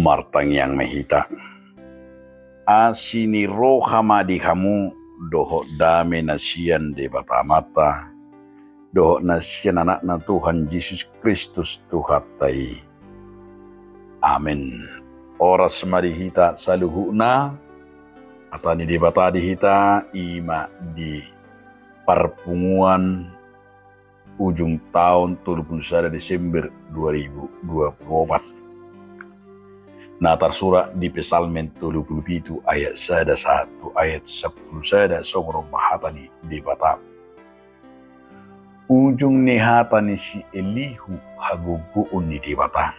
Martang yang mehita. Asini roha madihamu doho dame nasian de batamata. Doho nasian anak na Tuhan Yesus Kristus Tuhatai. Amin. Oras madihita saluhuna atani di bata dihita ima di perpunguan ujung tahun 31 Desember 2024. Natar surah di Psalmen 37 ayat 1 ayat 10 songro mahatani di bata. Ujung ni hatani si Elihu haguguun ni di bata.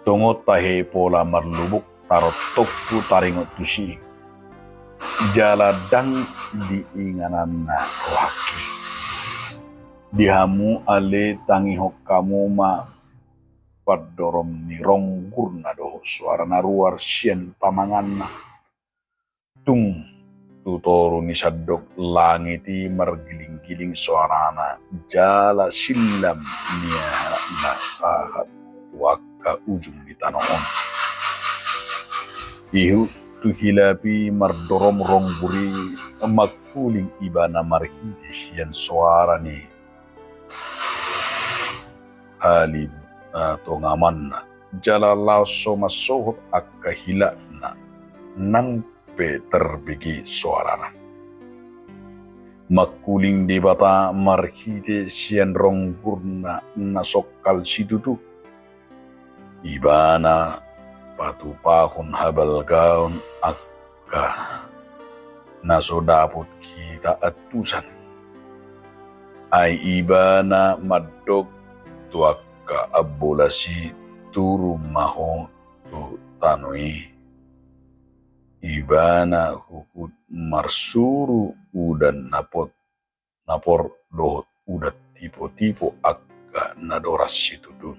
Tongot tahe pola marlubuk tarot tokku taringot tusi. Jaladang diinganan na waki. Dihamu ale tangihok kamu ma padorom ni ronggur na doho suara naruar sien pamangan na. Tung tutoru ni sadok langiti margiling-giling suarana jala silam niya na sahat waka ujung di tanoon. Ihu tuhilapi mardorom rongguri makuling ibana marhiti sian suara ni halib atau ngaman na jalalau soma sohot akahila na nang terbigi suarana. Makuling di bata marhite sian ronggurna nasokal situtu. Ibana patupahon habal gaun akka nasodapot kita atusan. Ay ibana madog tuaka abolasi turu maho tu tanoi. Ibana hukut marsuru udan napor dohot udat tipo-tipo akka nadoras situ dun.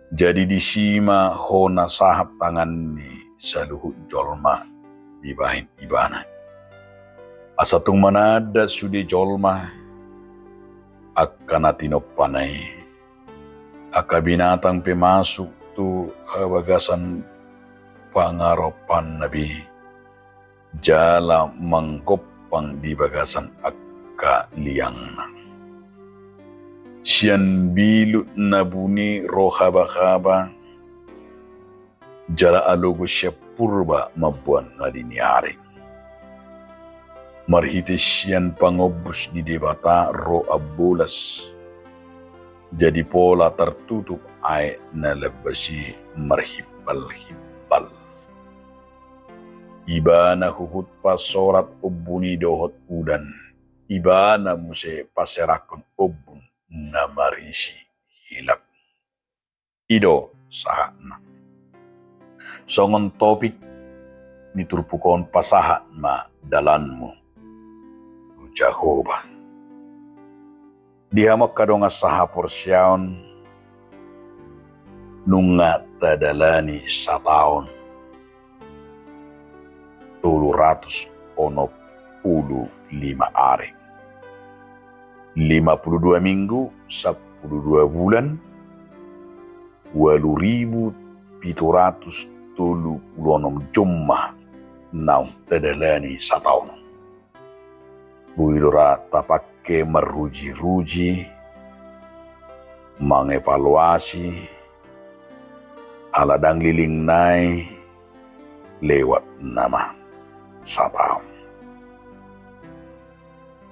Jadi disima hona sahap tangan ni saluhut jolma di bahin ibana. Asatung manada sudi jolma akka natinop panay. Akka binatang pemasuk tu habagasan pangaropan nabi jala manggopang di bagasan akka liang. Sian bilut nabuni rohaba-haba jala alogo siya purba mabuan ngadiniari. Marhiti sian pangobus di debata ro abulas jadi pola tertutup ay nalabasi marhibal-hibal. Ibana hukut pasorat ubuni dohot udan. Ibana muse paserakon ubun na marisi hilak. Ido sahana. Songon topik niturpukon pasahat ma dalanmu. Jehovah. Dihamak kadonga saha porsyaon nunga tadalani sataon 365 hari. 52 minggu, 12 bulan, 8.736 jumlah naum tadalani sataon. Builora tapake meruji-ruji, mengevaluasi, aladang liling nai lewat nama satao.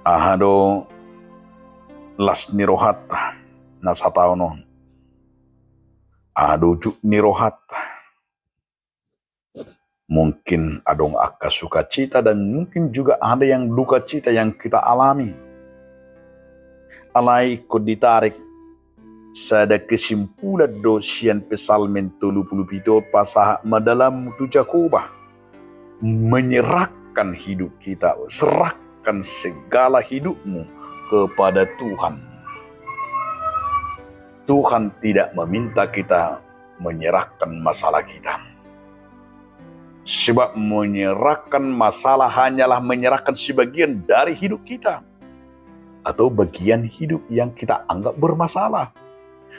Ahado las nirohat na satao non. Ahado juk nirohat. Mungkin adong akka sukacita dan mungkin juga ada yang duka cita yang kita alami. Alai ikut ditarik sada kesimpulan dosian Psalmen 37 pasah madalam tu Jakobah. Menyerahkan hidup kita, serahkan segala hidupmu kepada Tuhan. Tuhan tidak meminta kita menyerahkan masalah kita. Sebab menyerahkan masalah hanyalah menyerahkan sebagian dari hidup kita. Atau bagian hidup yang kita anggap bermasalah.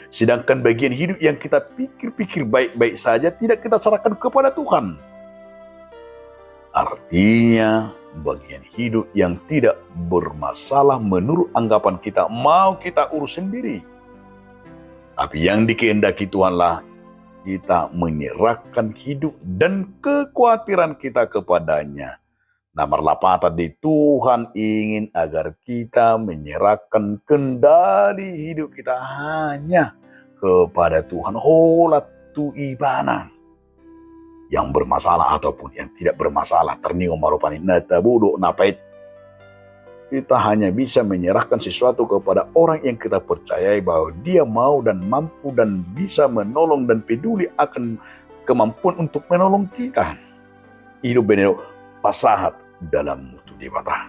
Sedangkan bagian hidup yang kita pikir-pikir baik-baik saja tidak kita serahkan kepada Tuhan. Artinya bagian hidup yang tidak bermasalah menurut anggapan kita mau kita urus sendiri. Tapi yang dikehendaki Tuhanlah kita menyerahkan hidup dan kekhawatiran kita kepadanya. Nomor 8 tadi, Tuhan ingin agar kita menyerahkan kendali hidup kita hanya kepada Tuhan. Holat tu ibana. Yang bermasalah ataupun yang tidak bermasalah. Ternium marupani natabudo napait. Kita hanya bisa menyerahkan sesuatu kepada orang yang kita percayai bahwa dia mau dan mampu dan bisa menolong dan peduli akan kemampuan untuk menolong kita. Hidup benar pasahat dalam mutu dibata.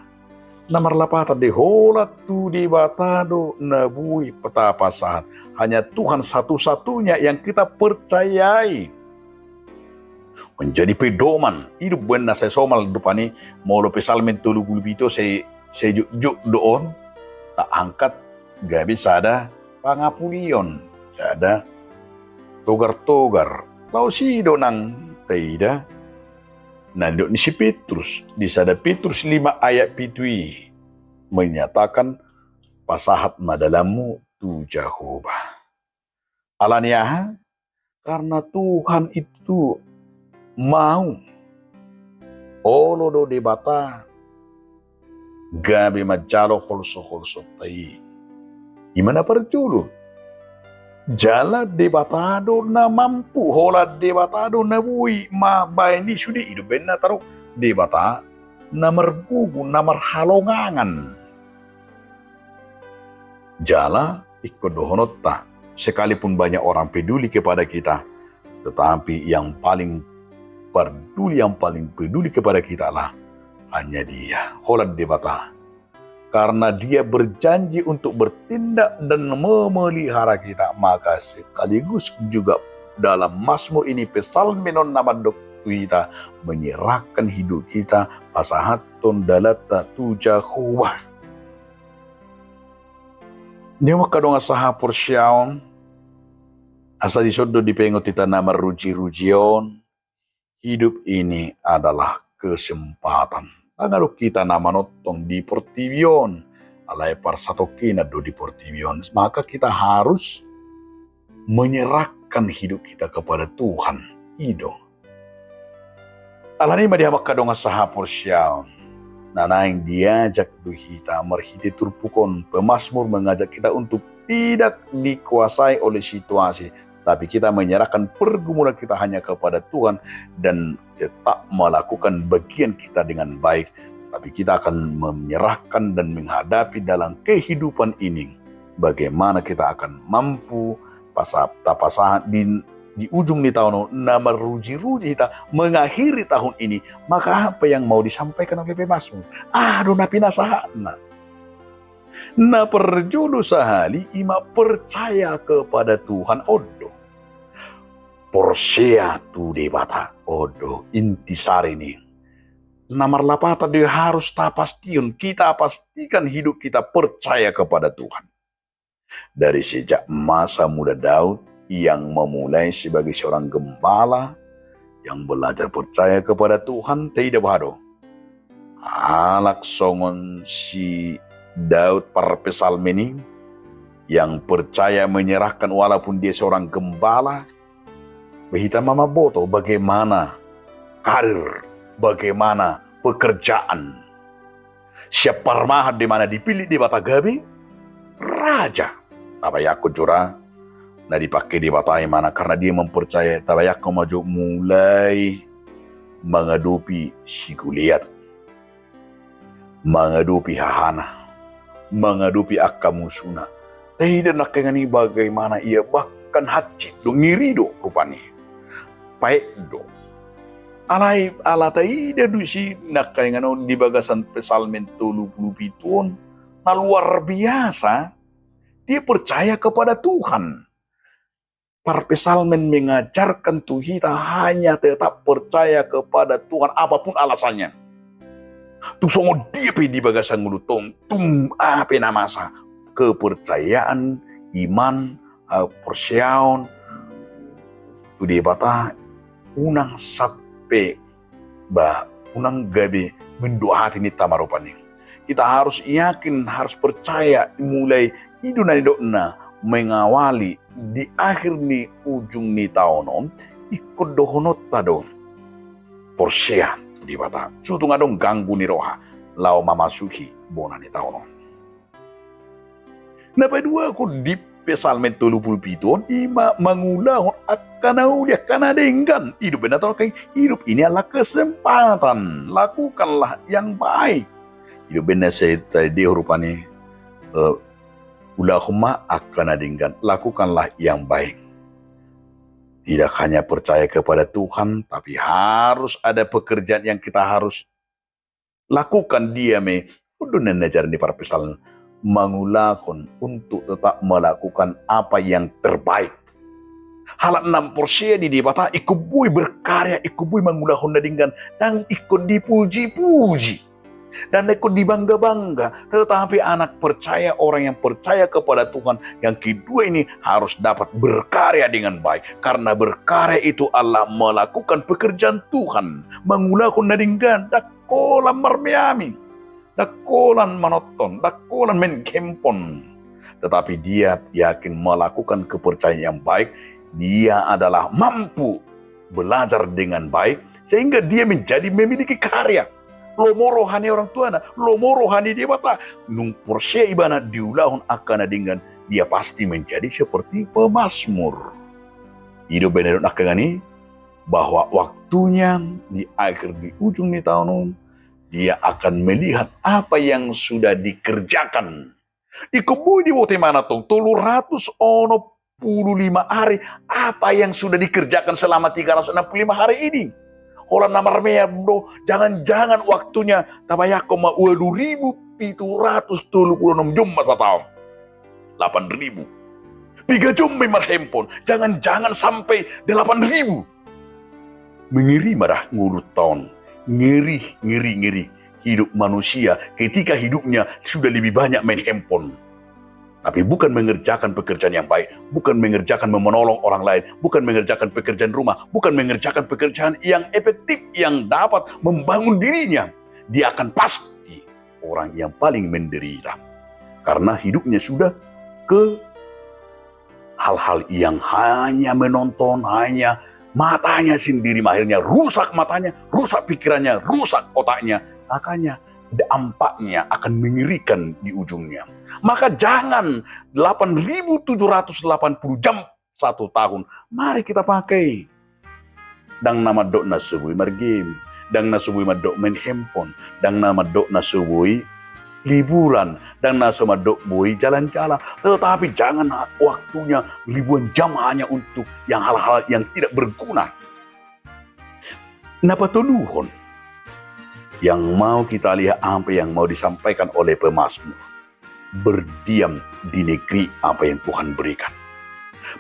Nomor 8 tadi, holat tu dibata do nabui peta pasahat. Hanya Tuhan satu-satunya yang kita percayai. Menjadi pedoman. Hidup benar saya somal dupani. Mau lo pesalmen tulu gulubito saya juk doon. Tak angkat. Gak bisa ada pangapulion. Gak ada togar-togar. Lau si donang tidak. Nanduk ni si Petrus, di sada Petrus 5 ayat pitui menyatakan pasahat madalamu tu Jehovah. Alaniah, karena Tuhan itu mau olo do debata gabi majalo holso tai. Gimana perjulu? Jala debatado na mampu, hola debatado na bui, ma baini sudi hidup benar taruh debata na mergugu, na merhalongangan. Jala ikut dohonota, sekalipun banyak orang peduli kepada kita, tetapi yang paling peduli kepada kita lah hanya Dia, hola debata. Karena Dia berjanji untuk bertindak dan memelihara kita. Maka sekaligus juga dalam Mazmur ini pesalmenon namadok kita menyerahkan hidup kita pasahaton dalata tu Jehovah. Dia makadong asaha porsyaon asa disodo dipengot kita nama ruji-rujion. Hidup ini adalah kesempatan. Agar kita nama notong di Portivion, alai parsatokina do di Portivion, maka kita harus menyerahkan hidup kita kepada Tuhan. Hidup. Alani madia makadong asaha porsyaon. Nanaing diajak do kita merhiti turpukon. Pemasmur mengajak kita untuk tidak dikuasai oleh situasi, tapi kita menyerahkan pergumulan kita hanya kepada Tuhan dan tetap melakukan bagian kita dengan baik. Tapi kita akan menyerahkan dan menghadapi dalam kehidupan ini. Bagaimana kita akan mampu pasahat di ujung di tahun nama ruji-ruji kita mengakhiri tahun ini. Maka apa yang mau disampaikan oleh Pemasmur? Dona pinasahana. Na perjulu sahali ima percaya kepada Tuhan odo. Porsia tu debata odo intisari ini. Nomor 8 tadi harus tapastion. Kita pastikan hidup kita percaya kepada Tuhan. Dari sejak masa muda Daud yang memulai sebagai seorang gembala yang belajar percaya kepada Tuhan tidak bahado. Alak songon si Daud para pesalmeni yang percaya menyerahkan walaupun dia seorang gembala. Bahita mama boto bagaimana karir, bagaimana pekerjaan. Siap parmahat di mana dipilih di Batagabi, raja. Tabayak jura, na dipakai di Batai mana karena dia mempercayai tabayak maju mulai menghadapi si Goliat, menghadapi Hahana, menghadapi Akamusuna. Tidak nak kengani bagaimana ia bahkan hati do ngiri do rupanya. Paek do. Ala taida do si nak kengano di bagasan pesalmen 37 na luar biasa. Dia percaya kepada Tuhan. Para pesalmen mengajarkan kita hanya tetap percaya kepada Tuhan apapun alasannya. Tu songo dia di bagasan ngulutong tum apa namasa kepercayaan, iman persiaun tu di bata unang sape unang gabi mendoa hati ni tamarupani. Kita harus yakin, harus percaya mulai iduna idona mengawali di akhir ni ujung ni tahun ikut dohonot tado persian di bata sutung adong ganggu ni roha lau mamasuki bona ni tahun. Napa dua aku di pesal mentolu pulpiton ima mangulahon akan aulia kana denggan hidup benar kayak hidup ini adalah kesempatan, lakukanlah yang baik. Hidup benar saya tadi rupanya ulahuma akan denggan, lakukanlah yang baik. Tidak hanya percaya kepada Tuhan, tapi harus ada pekerjaan yang kita harus lakukan. Dia udah nenejar di para pesal mengulakon untuk tetap melakukan apa yang terbaik. Halat 6% di bata ikubui berkarya, ikubui mengulakon dengan dan ikut dipuji-puji dan ikut dibangga-bangga. Tetapi anak percaya, orang yang percaya kepada Tuhan yang kedua ini harus dapat berkarya dengan baik, karena berkarya itu adalah melakukan pekerjaan Tuhan, mengulakon dengan dakolam marmiami, dakolan menonton, dakolan main kempon. Tetapi dia yakin melakukan kepercayaan yang baik, dia adalah mampu belajar dengan baik, sehingga dia memiliki karya. Lomo rohani orang tua, lomo rohani dia bata, nung porsia ibana diulahun akan dengan dia pasti menjadi seperti pemazmur. Hidup benar akagani bahwa waktunya di akhir di ujung di tahun dia akan melihat apa yang sudah dikerjakan. Ikubu di wote mana tong 365 hari, apa yang sudah dikerjakan selama 365 hari ini. Holan namar mea bro, jangan-jangan waktunya tabayako ma 2.736 jam masa tahun. 8.000. 3 jam memar handphone, jangan-jangan sampai 8.000. Mengiri marah ngurut tahun. Ngeri hidup manusia ketika hidupnya sudah lebih banyak main handphone. Tapi bukan mengerjakan pekerjaan yang baik, bukan mengerjakan menolong orang lain, bukan mengerjakan pekerjaan rumah, bukan mengerjakan pekerjaan yang efektif yang dapat membangun dirinya. Dia akan pasti orang yang paling menderita. Karena hidupnya sudah ke hal-hal yang hanya menonton, hanya matanya sendiri, akhirnya rusak matanya, rusak pikirannya, rusak otaknya. Makanya dampaknya akan mengerikan di ujungnya. Maka jangan 8.780 jam 1 tahun. Mari kita pakai. Dang nama dok na subui margame, dang na subui madok main handphone, dang nama dok na subui liburan, dan nasoma dok boy jalan-jalan. Tetapi jangan waktunya ribuan jam hanya untuk yang hal-hal yang tidak berguna. Napa tuluhon yang mau kita lihat apa yang mau disampaikan oleh pemazmur. Berdiam di negeri apa yang Tuhan berikan.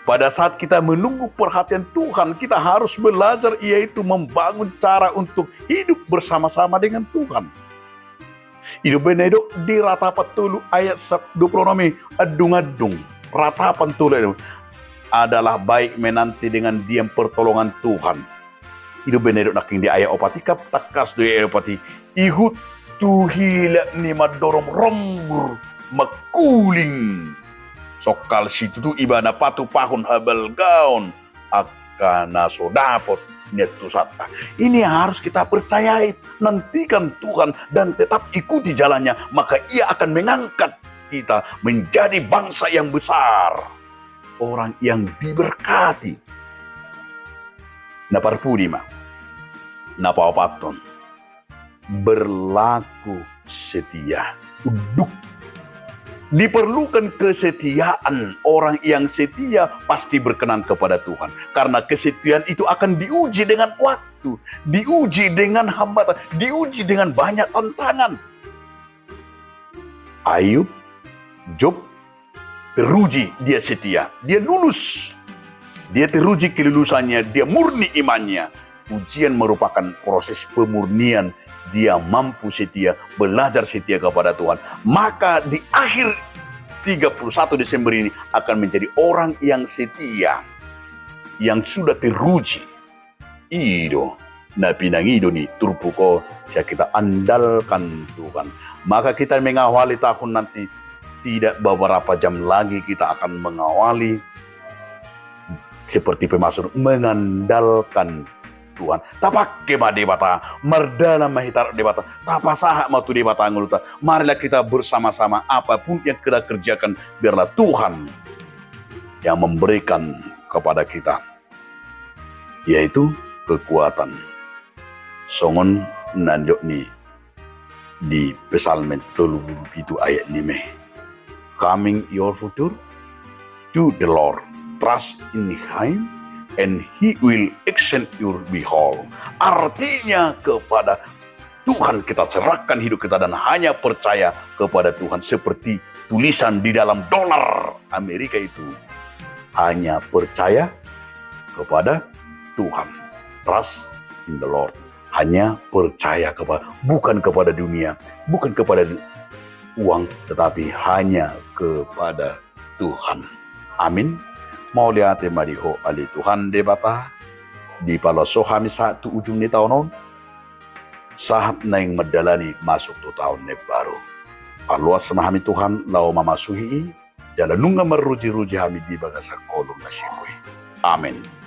Pada saat kita menunggu perhatian Tuhan, kita harus belajar, yaitu membangun cara untuk hidup bersama-sama dengan Tuhan. Hidup benedo di ratapan tulu ayat 26 adung-adung. Ratapan tulu adalah baik menanti dengan diam pertolongan Tuhan. Hidup benedo naking di ayat opati kap takas do ayat opati ihut tuhila ni madorom rombur makuling. Sokal situ tu ibana patu pahun habal gaun akan nasodapot netu sata. Ini harus kita percayai, nantikan Tuhan dan tetap ikuti jalannya, maka Ia akan mengangkat kita menjadi bangsa yang besar, orang yang diberkati. Naparpudima, napapaton, berlaku setia, uduk. Diperlukan kesetiaan. Orang yang setia pasti berkenan kepada Tuhan. Karena kesetiaan itu akan diuji dengan waktu, diuji dengan hambatan, diuji dengan banyak tantangan. Ayub, Job, teruji dia setia, dia lulus. Dia teruji kelulusannya, dia murni imannya. Ujian merupakan proses pemurnian. Dia mampu setia, belajar setia kepada Tuhan. Maka di akhir 31 Desember ini akan menjadi orang yang setia, yang sudah teruji. Ido, na pinangido ni turpuko siya kita andalkan Tuhan. Maka kita mengawali tahun nanti, tidak beberapa jam lagi kita akan mengawali seperti pemasur mengandalkan Tuhan. Tapak kema debata, merdana mahitar debata, tapasaha matu debata anguluta. Marilah kita bersama-sama apapun yang kita kerjakan, biarlah Tuhan yang memberikan kepada kita, yaitu kekuatan. Songon nandok ni di Psalmen 37 ayat 5. Coming your future to the Lord, trust in Him, and He will extend your behold. Artinya kepada Tuhan kita serahkan hidup kita dan hanya percaya kepada Tuhan. Seperti tulisan di dalam dolar Amerika itu, hanya percaya kepada Tuhan. Trust in the Lord. Hanya percaya kepada, bukan kepada dunia, bukan kepada uang, tetapi hanya kepada Tuhan. Amin. Mau lihat mariho ali Tuhan debata di paloso kami satu ujung ni tahun saat na yang medalani masuk tu tahun ni baru. Paluas memahami Tuhan lau mamasuhi jalan nunga meruji-ruji kami di bagasa kolong na sikoy. Amin.